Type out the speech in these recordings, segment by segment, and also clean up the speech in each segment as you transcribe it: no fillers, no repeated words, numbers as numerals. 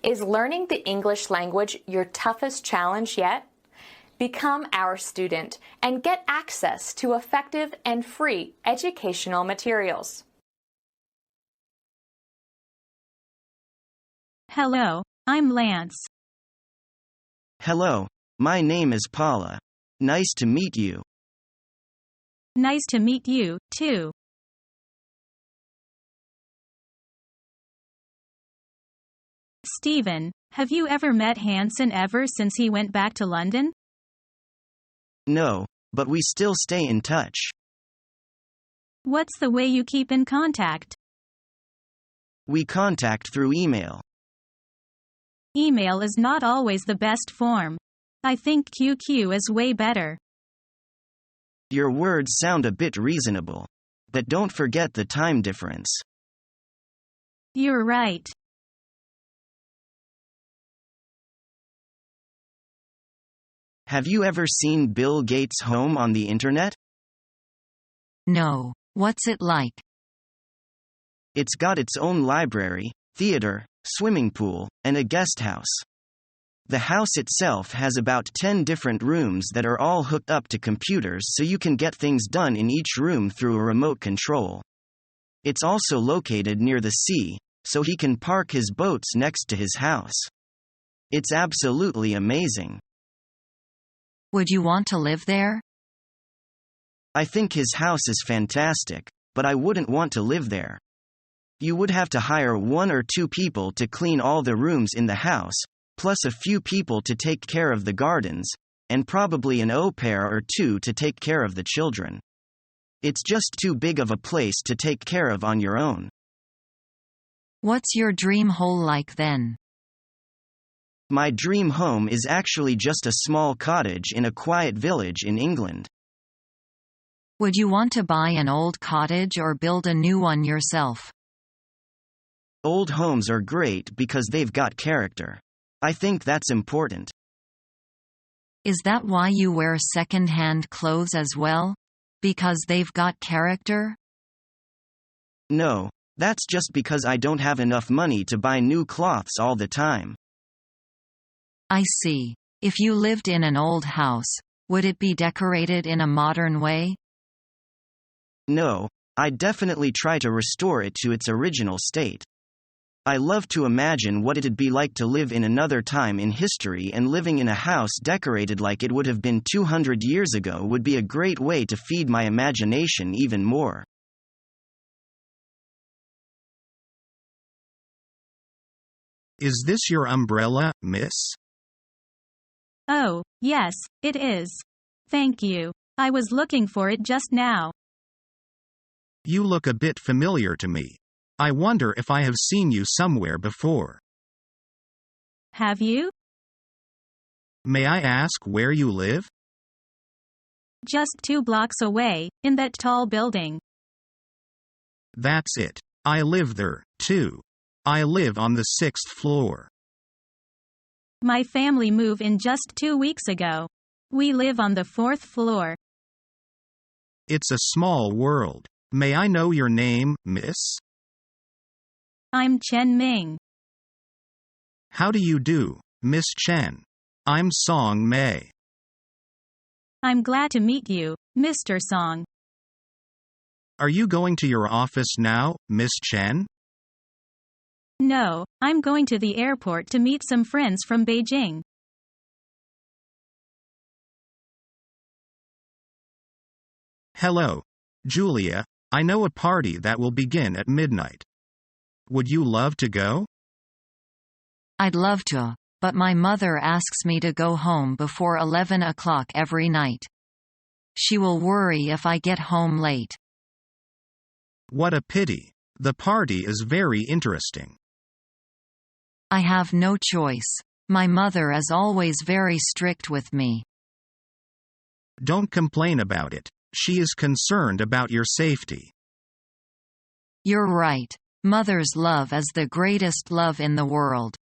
Is learning the English language your toughest challenge yet? Become our student and get access to effective and free educational materials. Hello, I'm Lance. Hello, my name is Paula. Nice to meet you. Nice to meet you, too. Stephen, have you ever met Hanson ever since he went back to London? No, but we still stay in touch. What's the way you keep in contact? We contact through email. Email is not always the best form. I think QQ is way better. Your words sound a bit reasonable. But don't forget the time difference. You're right. Have you ever seen Bill Gates' home on the internet? No, what's it like? It's got its own library, theater, swimming pool, and a guest house. The house itself has about 10 different rooms that are all hooked up to computers so you can get things done in each room through a remote control. It's also located near the sea, so he can park his boats next to his house. It's absolutely amazing. Would you want to live there? I think his house is fantastic, but I wouldn't want to live there. You would have to hire 1 or 2 people to clean all the rooms in the house, plus a few people to take care of the gardens, and probably an au pair or 2 to take care of the children. It's just too big of a place to take care of on your own. What's your dream hole like then? My dream home is actually just a small cottage in a quiet village in England. Would you want to buy an old cottage or build a new one yourself? Old homes are great because they've got character. I think that's important. Is that why you wear second-hand clothes as well? Because they've got character? No, that's just because I don't have enough money to buy new cloths all the time. I see. If you lived in an old house, would it be decorated in a modern way? No, I'd definitely try to restore it to its original state. I love to imagine what it'd be like to live in another time in history, and living in a house decorated like it would have been 200 years ago would be a great way to feed my imagination even more. Is this your umbrella, miss? Oh, yes, it is. Thank you. I was looking for it just now. You look a bit familiar to me. I wonder if I have seen you somewhere before. Have you? May I ask where you live? Just 2 blocks away, in that tall building. That's it. I live there, too. I live on the 6th floor. My family moved in just 2 weeks ago. We live on the 4th floor. It's a small world. May I know your name, miss? I'm Chen Ming. How do you do, Miss Chen? I'm Song Mei. I'm glad to meet you, Mr. Song. Are you going to your office now, Miss Chen? No, I'm going to the airport to meet some friends from Beijing. Hello, Julia. I know a party that will begin at midnight. Would you love to go? I'd love to, but my mother asks me to go home before 11 o'clock every night. She will worry if I get home late. What a pity. The party is very interesting. I have no choice. My mother is always very strict with me. Don't complain about it. She is concerned about your safety. You're right. Mother's love is the greatest love in the world.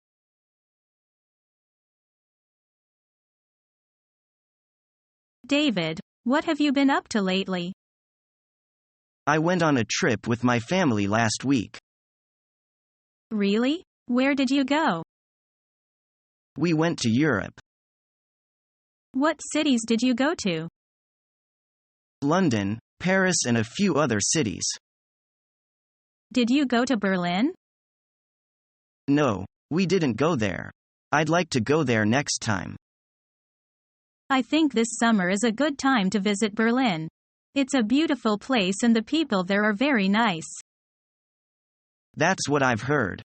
David, what have you been up to lately? I went on a trip with my family last week. Really? Where did you go? We went to Europe. What cities did you go to? London, Paris and a few other cities. Did you go to Berlin? No, we didn't go there. I'd like to go there next time. I think this summer is a good time to visit Berlin. It's a beautiful place and the people there are very nice. That's what I've heard.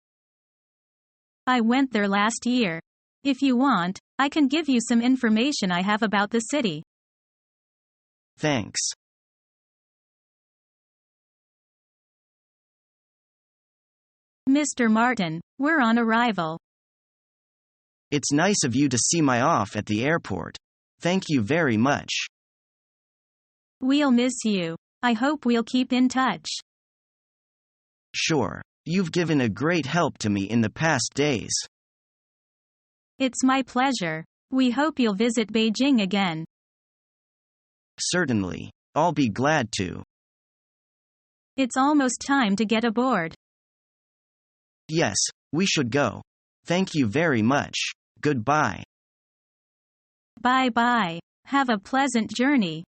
I went there last year. If you want, I can give you some information I have about the city. Thanks. Mr. Martin, we're on arrival. It's nice of you to see my off at the airport. Thank you very much. We'll miss you. I hope we'll keep in touch. Sure. You've given a great help to me in the past days. It's my pleasure. We hope you'll visit Beijing again. Certainly. I'll be glad to. It's almost time to get aboard. Yes, we should go. Thank you very much. Goodbye. Bye-bye. Have a pleasant journey.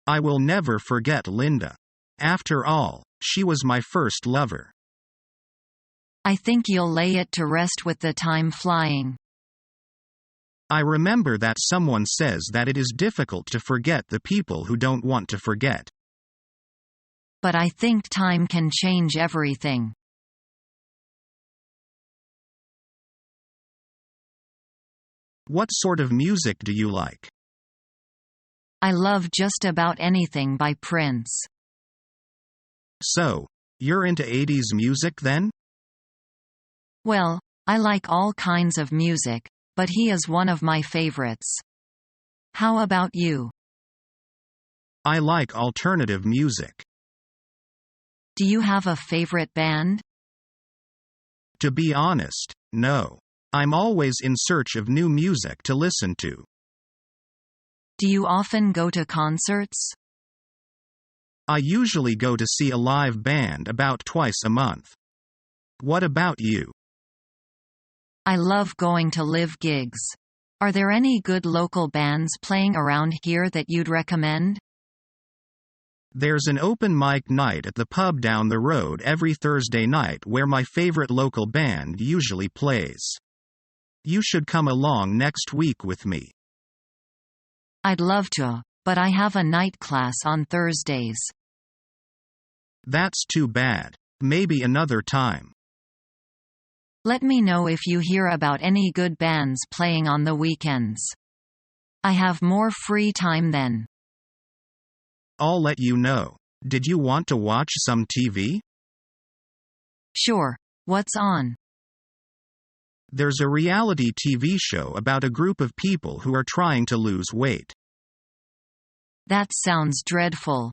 I will never forget Linda. After all, she was my first lover. I think you'll lay it to rest with the time flying. I remember that someone says that it is difficult to forget the people who don't want to forget. But I think time can change everything. What sort of music do you like? I love just about anything by Prince. So, you're into 80s music then? Well, I like all kinds of music, but he is one of my favorites. How about you? I like alternative music. Do you have a favorite band? To be honest, no. I'm always in search of new music to listen to. Do you often go to concerts? I usually go to see a live band about twice a month. What about you? I love going to live gigs. Are there any good local bands playing around here that you'd recommend? There's an open mic night at the pub down the road every Thursday night where my favorite local band usually plays. You should come along next week with me. I'd love to, but I have a night class on Thursdays. That's too bad. Maybe another time. Let me know if you hear about any good bands playing on the weekends. I have more free time then. I'll let you know. Did you want to watch some TV? Sure. What's on? There's a reality TV show about a group of people who are trying to lose weight. That sounds dreadful.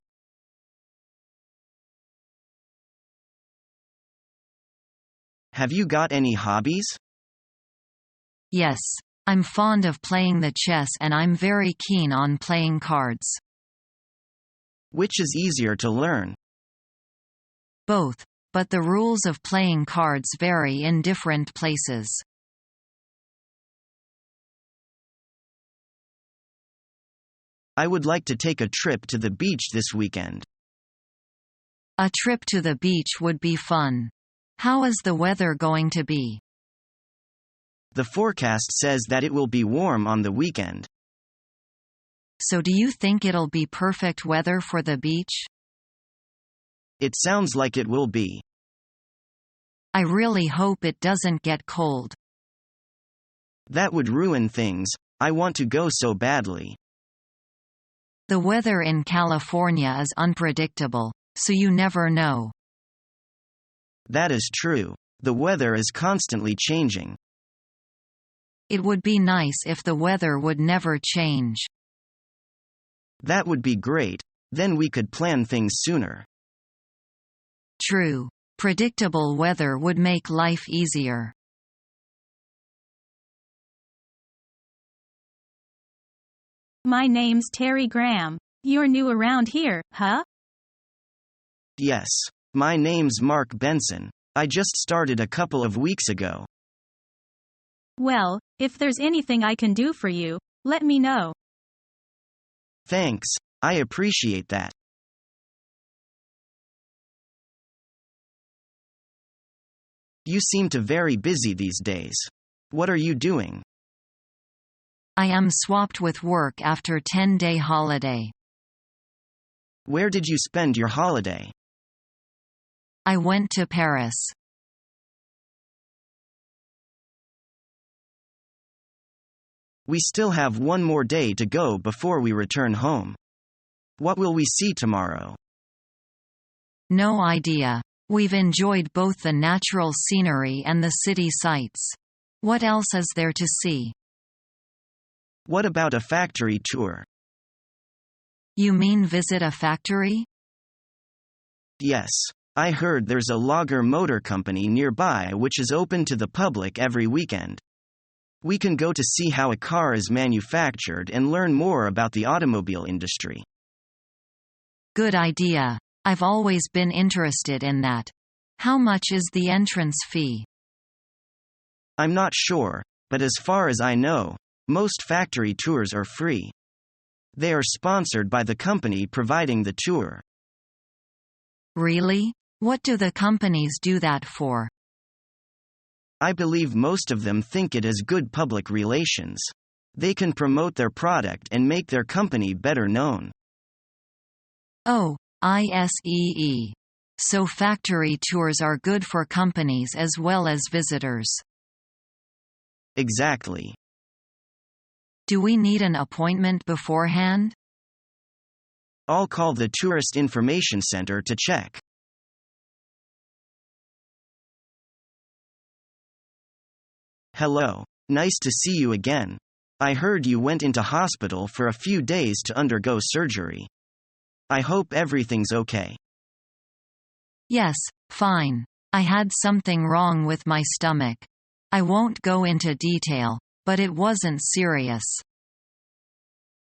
Have you got any hobbies? Yes. I'm fond of playing the chess and I'm very keen on playing cards. Which is easier to learn? Both, but the rules of playing cards vary in different places. I would like to take a trip to the beach this weekend. A trip to the beach would be fun. How is the weather going to be? The forecast says that it will be warm on the weekend. So do you think it'll be perfect weather for the beach? It sounds like it will be. I really hope it doesn't get cold. That would ruin things. I want to go so badly. The weather in California is unpredictable, so you never know. That is true. The weather is constantly changing. It would be nice if the weather would never change. That would be great. Then we could plan things sooner. True. Predictable weather would make life easier. My name's Terry Graham. You're new around here, huh? Yes. My name's Mark Benson. I just started a couple of weeks ago. Well, if there's anything I can do for you, let me know. Thanks, I appreciate that. You seem to very busy these days. What are you doing? I am swapped with work after 10-day holiday. Where did you spend your holiday? I went to Paris. We still have one more day to go before we return home. What will we see tomorrow? No idea. We've enjoyed both the natural scenery and the city sights. What else is there to see? What about a factory tour? You mean visit a factory? Yes. I heard there's a Lager Motor Company nearby which is open to the public every weekend. We can go to see how a car is manufactured and learn more about the automobile industry. Good idea. I've always been interested in that. How much is the entrance fee? I'm not sure, but as far as I know, most factory tours are free. They are sponsored by the company providing the tour. Really? What do the companies do that for? I believe most of them think it is good public relations. They can promote their product and make their company better known. Oh, ISEE. So factory tours are good for companies as well as visitors. Exactly. Do we need an appointment beforehand? I'll call the Tourist Information Center to check. Hello. Nice to see you again. I heard you went into hospital for a few days to undergo surgery. I hope everything's okay. Yes, fine. I had something wrong with my stomach. I won't go into detail, but it wasn't serious.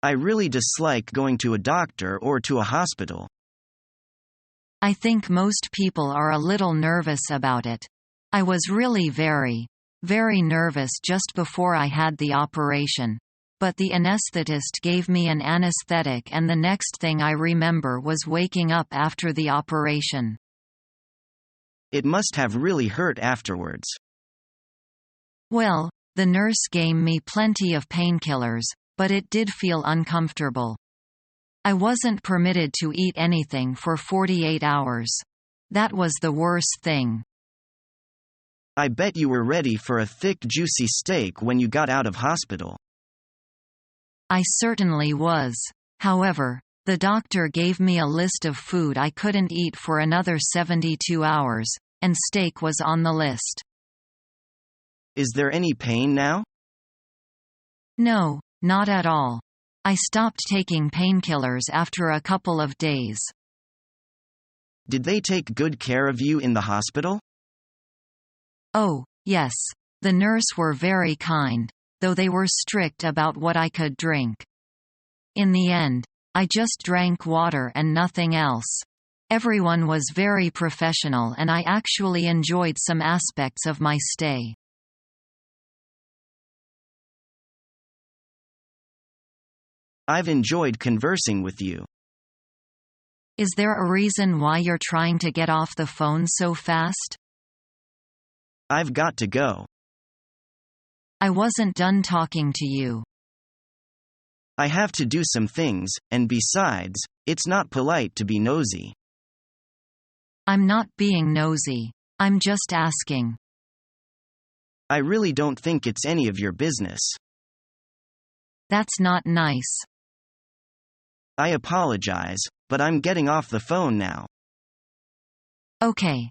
I really dislike going to a doctor or to a hospital. I think most people are a little nervous about it. I was really very nervous just before I had the operation. But the anesthetist gave me an anesthetic and the next thing I remember was waking up after the operation. It must have really hurt afterwards. Well, the nurse gave me plenty of painkillers, but it did feel uncomfortable. I wasn't permitted to eat anything for 48 hours. That was the worst thing. I bet you were ready for a thick, juicy steak when you got out of hospital. I certainly was. However, the doctor gave me a list of food I couldn't eat for another 72 hours, and steak was on the list. Is there any pain now? No, not at all. I stopped taking painkillers after a couple of days. Did they take good care of you in the hospital? Oh, yes. The nurse were very kind, though they were strict about what I could drink. In the end, I just drank water and nothing else. Everyone was very professional and I actually enjoyed some aspects of my stay. I've enjoyed conversing with you. Is there a reason why you're trying to get off the phone so fast? I've got to go. I wasn't done talking to you. I have to do some things, and besides, it's not polite to be nosy. I'm not being nosy. I'm just asking. I really don't think it's any of your business. That's not nice. I apologize, but I'm getting off the phone now. Okay.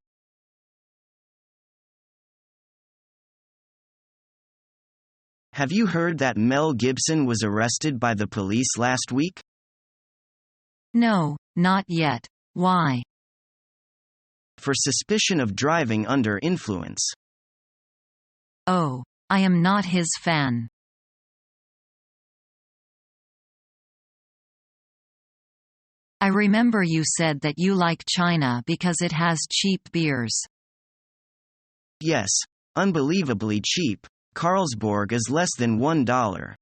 Have you heard that Mel Gibson was arrested by the police last week? No, not yet. Why? For suspicion of driving under influence. Oh, I am not his fan. I remember you said that you like China because it has cheap beers. Yes, unbelievably cheap. Carlsberg is less than $1.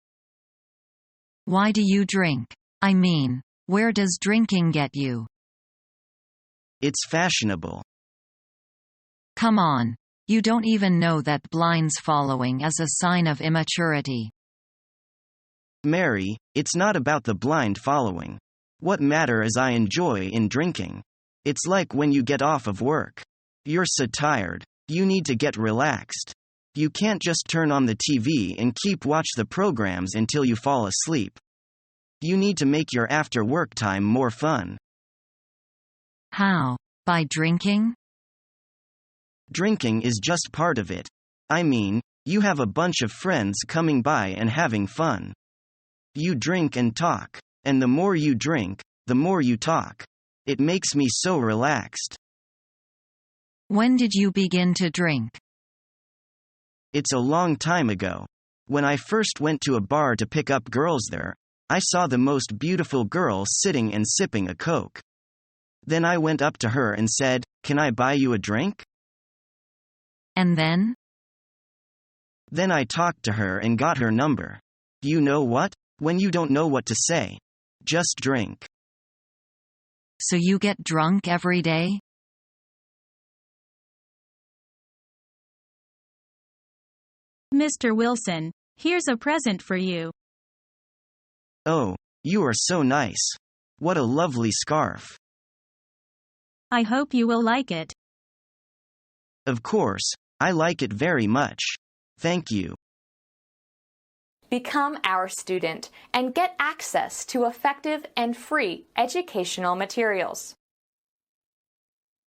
Why do you drink? I mean, where does drinking get you? It's fashionable. Come on. You don't even know that blinds following is a sign of immaturity. Mary, it's not about the blind following. What matter is I enjoy in drinking. It's like when you get off of work. You're so tired. You need to get relaxed. You can't just turn on the TV and keep watch the programs until you fall asleep. You need to make your after-work time more fun. How? By drinking? Drinking is just part of it. I mean, you have a bunch of friends coming by and having fun. You drink and talk. And the more you drink, the more you talk. It makes me so relaxed. When did you begin to drink? It's a long time ago. When I first went to a bar to pick up girls there, I saw the most beautiful girl sitting and sipping a Coke. Then I went up to her and said, "Can I buy you a drink?" And then? Then I talked to her and got her number. You know what? When you don't know what to say, just drink. So you get drunk every day? Mr. Wilson, here's a present for you. Oh, you are so nice. What a lovely scarf. I hope you will like it. Of course, I like it very much. Thank you. Become our student and get access to effective and free educational materials.